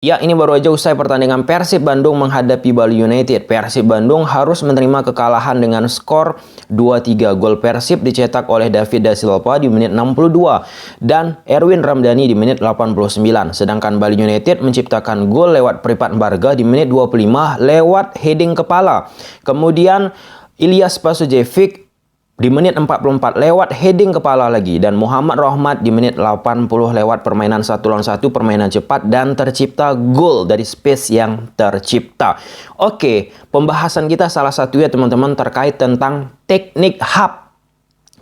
Ya, ini baru aja usai pertandingan Persib Bandung menghadapi Bali United. Persib Bandung harus menerima kekalahan dengan skor 2-3. Gol Persib dicetak oleh David Da Silva di menit 62 dan Erwin Ramdhani di menit 89. Sedangkan Bali United menciptakan gol lewat Pripat Barga di menit 25 lewat heading kepala. Kemudian Ilyas Pasujevic di menit 44 lewat heading kepala lagi, dan Muhammad Rohmat di menit 80 lewat permainan 1 lawan 1, permainan cepat, dan tercipta gol dari space yang tercipta. Oke, pembahasan kita salah satunya teman-teman terkait tentang teknik hub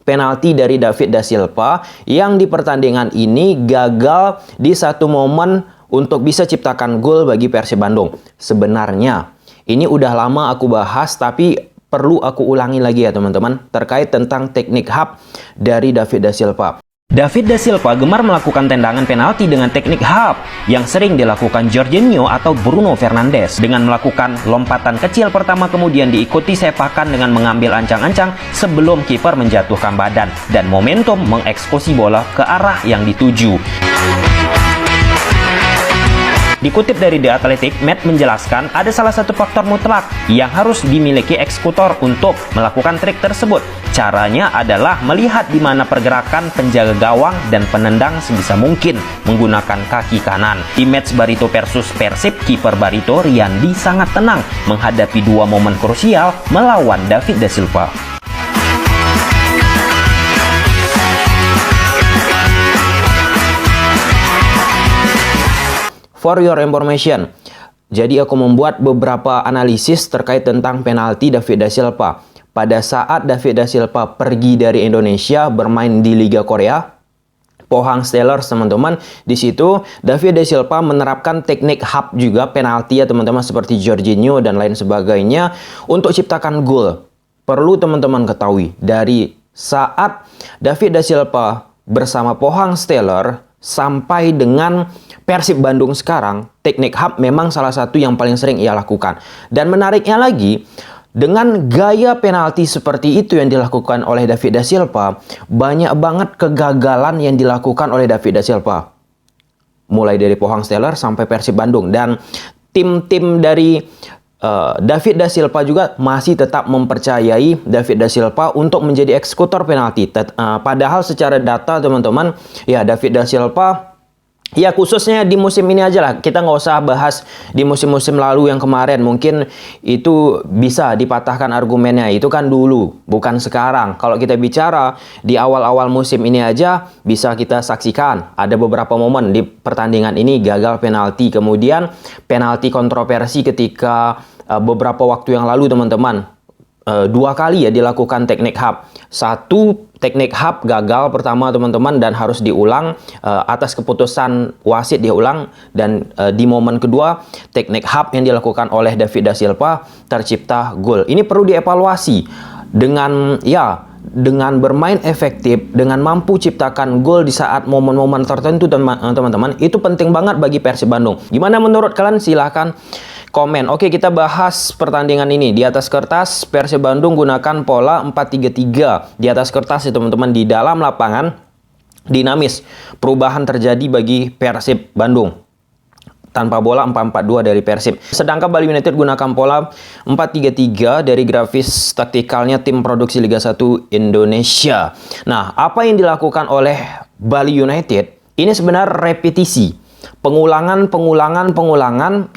penalti dari David Da Silva yang di pertandingan ini gagal di satu momen untuk bisa ciptakan gol bagi Persib Bandung. Sebenarnya ini udah lama aku bahas, tapi perlu aku ulangi lagi ya teman-teman, terkait tentang teknik hub dari David Da Silva. David Da Silva gemar melakukan tendangan penalti dengan teknik hub yang sering dilakukan Jorginho atau Bruno Fernandes, dengan melakukan lompatan kecil pertama kemudian diikuti sepakan dengan mengambil ancang-ancang sebelum kiper menjatuhkan badan dan momentum mengeksekusi bola ke arah yang dituju. Dikutip dari The Athletic, Matt menjelaskan ada salah satu faktor mutlak yang harus dimiliki eksekutor untuk melakukan trik tersebut. Caranya adalah melihat di mana pergerakan penjaga gawang dan penendang sebisa mungkin menggunakan kaki kanan. Di match Barito versus Persib, kiper Barito Riyandi sangat tenang menghadapi dua momen krusial melawan David Da Silva. For your information, jadi aku membuat beberapa analisis terkait tentang penalti David Da Silva. Pada saat David Da Silva pergi dari Indonesia bermain di Liga Korea, Pohang Steelers teman-teman, di situ David Da Silva menerapkan teknik hub juga penalti ya teman-teman, seperti Jorginho dan lain sebagainya untuk ciptakan gol. Perlu teman-teman ketahui, dari saat David Da Silva bersama Pohang Steelers sampai dengan Persib Bandung sekarang, teknik hub memang salah satu yang paling sering ia lakukan. Dan menariknya lagi, dengan gaya penalti seperti itu yang dilakukan oleh David Da Silva, banyak banget kegagalan yang dilakukan oleh David Da Silva. Mulai dari Pohang Steelers sampai Persib Bandung. Dan tim-tim dari David Da Silva juga masih tetap mempercayai David Da Silva untuk menjadi eksekutor penalti. Padahal secara data teman-teman, ya David Da Silva, ya khususnya di musim ini aja lah, kita nggak usah bahas di musim-musim lalu yang kemarin, mungkin itu bisa dipatahkan argumennya, itu kan dulu bukan sekarang. Kalau kita bicara di awal-awal musim ini aja bisa kita saksikan ada beberapa momen di pertandingan ini gagal penalti, kemudian penalti kontroversi ketika beberapa waktu yang lalu teman-teman, 2 kali ya dilakukan teknik hub. Satu teknik hub gagal pertama teman-teman dan harus diulang atas keputusan wasit diulang, dan di momen kedua teknik hub yang dilakukan oleh David Da Silva tercipta gol. Ini perlu dievaluasi dengan bermain efektif, dengan mampu ciptakan gol di saat momen-momen tertentu teman-teman, itu penting banget bagi Persib Bandung. Gimana menurut kalian? Silahkan komen. Oke, kita bahas pertandingan ini. Di atas kertas Persib Bandung gunakan pola 4-3-3. Di atas kertas ya teman-teman, di dalam lapangan dinamis. Perubahan terjadi bagi Persib Bandung. Tanpa bola 4-4-2 dari Persib. Sedangkan Bali United gunakan pola 4-3-3 dari grafis taktikalnya tim produksi Liga 1 Indonesia. Nah, apa yang dilakukan oleh Bali United ini sebenarnya repetisi. Pengulangan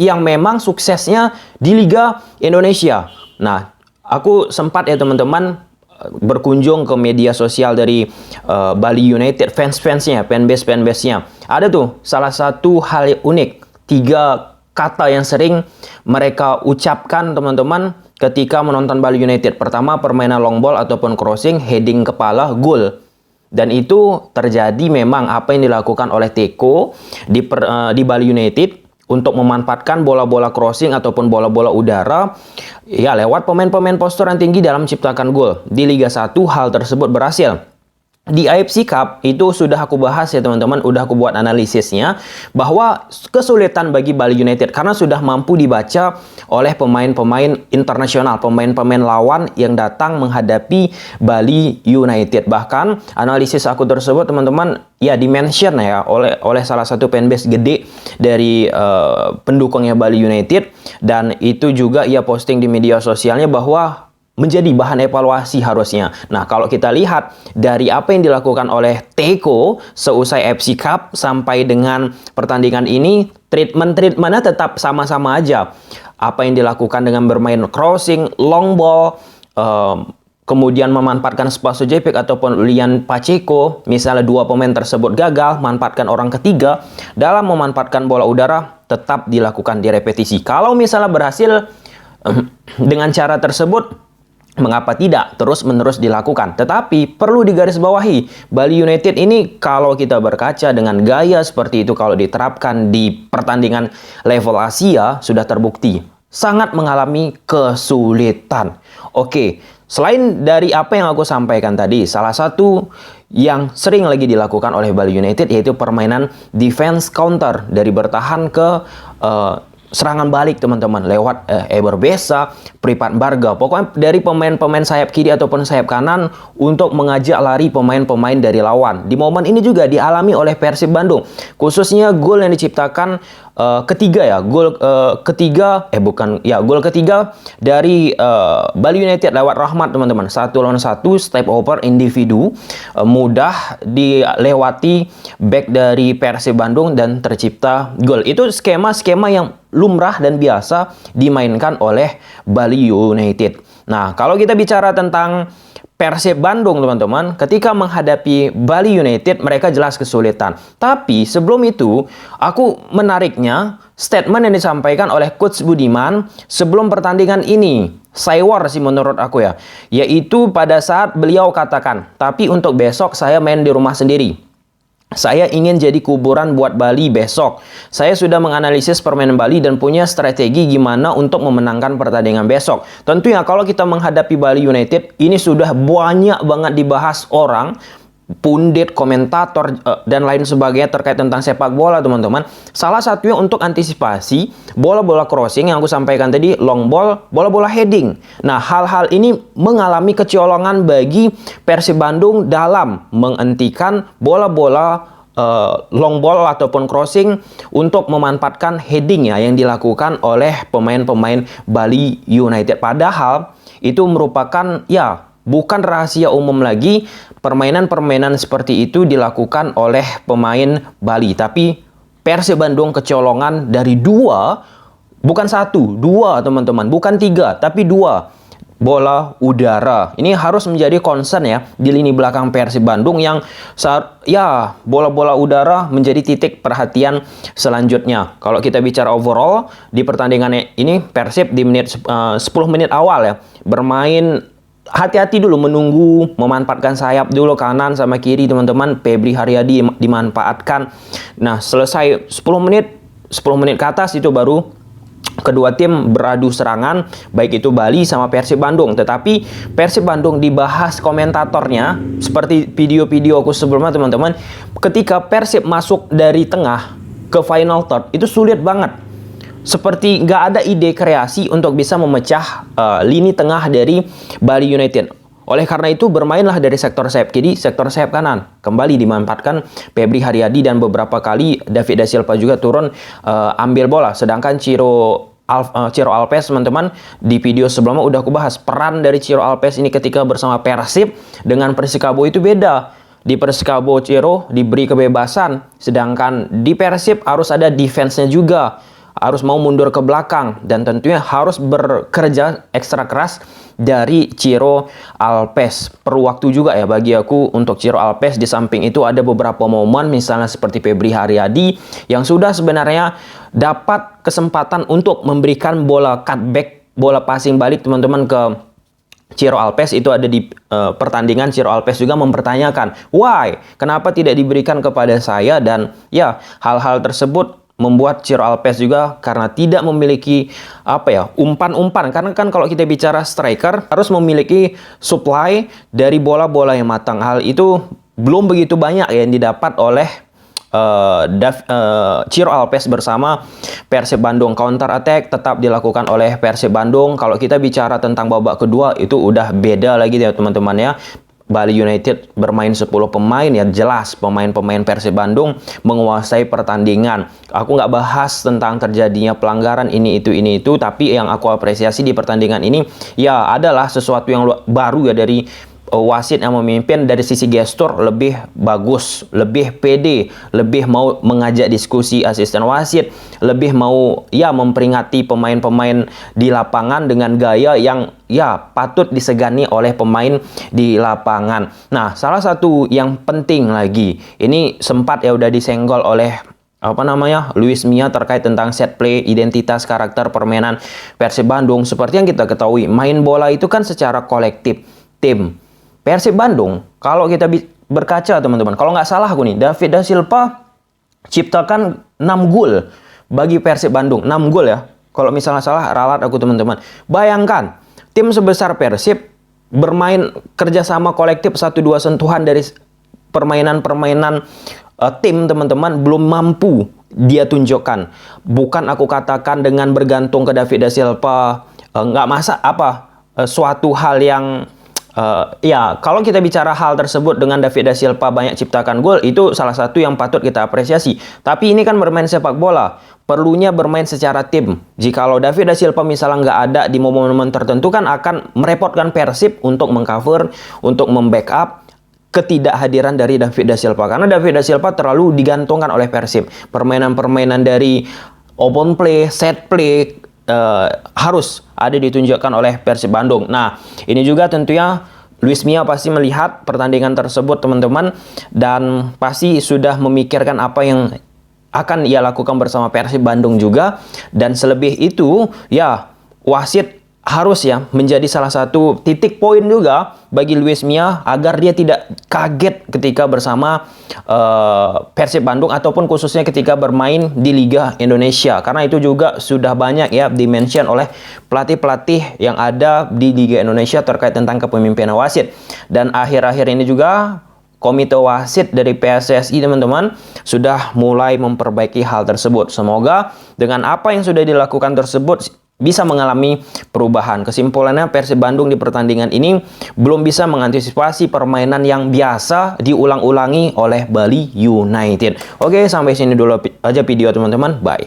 yang memang suksesnya di Liga Indonesia. Nah, aku sempat ya teman-teman berkunjung ke media sosial dari Bali United, fans-fansnya, fanbase-nya. Ada tuh salah satu hal unik, 3 kata yang sering mereka ucapkan teman-teman ketika menonton Bali United. Pertama, permainan long ball ataupun crossing, heading kepala, gol. Dan itu terjadi memang apa yang dilakukan oleh Teko di Bali United untuk memanfaatkan bola-bola crossing ataupun bola-bola udara ya lewat pemain-pemain postur yang tinggi dalam menciptakan gol. Di Liga 1 hal tersebut berhasil. di AFC Cup itu sudah aku bahas ya teman-teman, udah aku buat analisisnya bahwa kesulitan bagi Bali United karena sudah mampu dibaca oleh pemain-pemain internasional, pemain-pemain lawan yang datang menghadapi Bali United. Bahkan analisis aku tersebut teman-teman ya dimention ya oleh salah satu fanbase gede dari pendukungnya Bali United, dan itu juga ia posting di media sosialnya bahwa menjadi bahan evaluasi harusnya. Nah, kalau kita lihat dari apa yang dilakukan oleh Teko seusai FC Cup sampai dengan pertandingan ini, treatmentnya tetap sama-sama aja. Apa yang dilakukan dengan bermain crossing, long ball, kemudian memanfaatkan Spaso Jepek ataupun Lian Pacheco, misalnya dua pemain tersebut gagal, manfaatkan orang ketiga dalam memanfaatkan bola udara, tetap dilakukan di repetisi. Kalau misalnya berhasil dengan cara tersebut, mengapa tidak terus-menerus dilakukan? Tetapi perlu digarisbawahi, Bali United ini kalau kita berkaca dengan gaya seperti itu, kalau diterapkan di pertandingan level Asia sudah terbukti sangat mengalami kesulitan. Oke, selain dari apa yang aku sampaikan tadi, salah satu yang sering lagi dilakukan oleh Bali United yaitu permainan defense counter, dari bertahan ke serangan balik teman-teman lewat Eber Besa, Pripat Barga, pokoknya dari pemain-pemain sayap kiri ataupun sayap kanan untuk mengajak lari pemain-pemain dari lawan. Di momen ini juga dialami oleh Persib Bandung, khususnya gol yang diciptakan ketiga ya, gol ketiga dari Bali United lewat Rahmat teman-teman, 1-1 step over individu mudah dilewati back dari Persib Bandung dan tercipta gol. Itu skema-skema yang lumrah dan biasa dimainkan oleh Bali United. Nah, kalau kita bicara tentang Persib Bandung teman-teman, ketika menghadapi Bali United mereka jelas kesulitan. Tapi sebelum itu, aku menariknya statement yang disampaikan oleh Coach Budiman sebelum pertandingan ini. Saywar sih menurut aku ya. Yaitu pada saat beliau katakan, tapi untuk besok saya main di rumah sendiri. Saya ingin jadi kuburan buat Bali besok. Saya sudah menganalisis permainan Bali dan punya strategi gimana untuk memenangkan pertandingan besok. Tentunya kalau kita menghadapi Bali United, ini sudah banyak banget dibahas orang, pundit, komentator, dan lain sebagainya terkait tentang sepak bola teman-teman. Salah satunya untuk antisipasi bola-bola crossing yang aku sampaikan tadi, long ball, bola-bola heading. Nah, hal-hal ini mengalami kecolongan bagi Persib Bandung dalam menghentikan bola-bola long ball ataupun crossing untuk memanfaatkan heading ya yang dilakukan oleh pemain-pemain Bali United. Padahal itu merupakan ya bukan rahasia umum lagi, permainan-permainan seperti itu dilakukan oleh pemain Bali. Tapi Persib Bandung kecolongan dari dua, bukan satu, dua teman-teman, bukan tiga, tapi dua bola udara. Ini harus menjadi concern ya di lini belakang Persib Bandung yang ya bola-bola udara menjadi titik perhatian selanjutnya. Kalau kita bicara overall di pertandingan ini, Persib di 10 menit awal ya bermain hati-hati dulu, menunggu, memanfaatkan sayap dulu kanan sama kiri teman-teman. Febri Haryadi dimanfaatkan. Nah, selesai 10 menit ke atas itu baru kedua tim beradu serangan, baik itu Bali sama Persib Bandung. Tetapi Persib Bandung dibahas komentatornya seperti video-video aku sebelumnya teman-teman, ketika Persib masuk dari tengah ke final third itu sulit banget. Seperti nggak ada ide kreasi untuk bisa memecah lini tengah dari Bali United. Oleh karena itu bermainlah dari sektor sayap kiri, sektor sayap kanan. Kembali dimanfaatkan Febri Haryadi dan beberapa kali David Da Silva juga turun ambil bola. Sedangkan Ciro Alves teman-teman, di video sebelumnya udah aku bahas peran dari Ciro Alves ini ketika bersama Persib dengan Persikabo itu beda. Di Persikabo Ciro diberi kebebasan, sedangkan di Persib harus ada defense-nya juga. Harus mau mundur ke belakang dan tentunya harus bekerja ekstra keras dari Ciro Alves. Perlu waktu juga ya bagi aku untuk Ciro Alves. Di samping itu ada beberapa momen misalnya seperti Febri Haryadi yang sudah sebenarnya dapat kesempatan untuk memberikan bola cutback, bola passing balik teman-teman ke Ciro Alves. Itu ada di pertandingan. Ciro Alves juga mempertanyakan, why? Kenapa tidak diberikan kepada saya? Dan ya, hal-hal tersebut membuat Ciro Alves juga karena tidak memiliki umpan-umpan. Karena kan kalau kita bicara striker harus memiliki supply dari bola-bola yang matang. Hal itu belum begitu banyak yang didapat oleh Ciro Alves bersama Persib Bandung. Counter attack tetap dilakukan oleh Persib Bandung. Kalau kita bicara tentang babak kedua itu udah beda lagi ya teman-teman ya. Bali United bermain 10 pemain, ya jelas pemain-pemain Persib Bandung menguasai pertandingan. Aku nggak bahas tentang terjadinya pelanggaran ini itu, tapi yang aku apresiasi di pertandingan ini ya adalah sesuatu yang baru ya dari wasit yang memimpin. Dari sisi gestur lebih bagus, lebih pede, lebih mau mengajak diskusi asisten wasit, lebih mau ya memperingati pemain-pemain di lapangan dengan gaya yang ya patut disegani oleh pemain di lapangan. Nah, salah satu yang penting lagi, ini sempat ya udah disenggol oleh Luis Mia terkait tentang set play, identitas, karakter permainan Persib Bandung. Seperti yang kita ketahui, main bola itu kan secara kolektif, tim. Persib Bandung, kalau kita berkaca teman-teman, kalau nggak salah aku nih, David da Silva ciptakan 6 gol bagi Persib Bandung. 6 gol ya. Kalau misalnya salah, ralat aku teman-teman. Bayangkan, tim sebesar Persib bermain kerjasama kolektif 1-2 sentuhan dari permainan-permainan tim teman-teman belum mampu dia tunjukkan. Bukan aku katakan dengan bergantung ke David da Silva, nggak masa suatu hal yang ya, kalau kita bicara hal tersebut dengan David da Silva banyak ciptakan gol, itu salah satu yang patut kita apresiasi. Tapi ini kan bermain sepak bola, perlunya bermain secara tim. Jikalau David da Silva misalnya nggak ada di momen-momen tertentu kan akan merepotkan Persib untuk mengcover, untuk membackup ketidakhadiran dari David da Silva. Karena David da Silva terlalu digantungkan oleh Persib. Permainan-permainan dari open play, set play, harus ada ditunjukkan oleh Persib Bandung. Nah, ini juga tentunya Luis Mia pasti melihat pertandingan tersebut teman-teman, dan pasti sudah memikirkan apa yang akan ia lakukan bersama Persib Bandung juga. Dan selebih itu ya wasit harus ya menjadi salah satu titik poin juga bagi Luis Mia agar dia tidak kaget ketika bersama Persib Bandung ataupun khususnya ketika bermain di Liga Indonesia, karena itu juga sudah banyak ya dimention oleh pelatih-pelatih yang ada di Liga Indonesia terkait tentang kepemimpinan wasit. Dan akhir-akhir ini juga komite wasit dari PSSI teman-teman sudah mulai memperbaiki hal tersebut. Semoga dengan apa yang sudah dilakukan tersebut bisa mengalami perubahan. Kesimpulannya, Persib Bandung di pertandingan ini belum bisa mengantisipasi permainan yang biasa diulang-ulangi oleh Bali United. Oke, sampai sini dulu aja video teman-teman. Bye.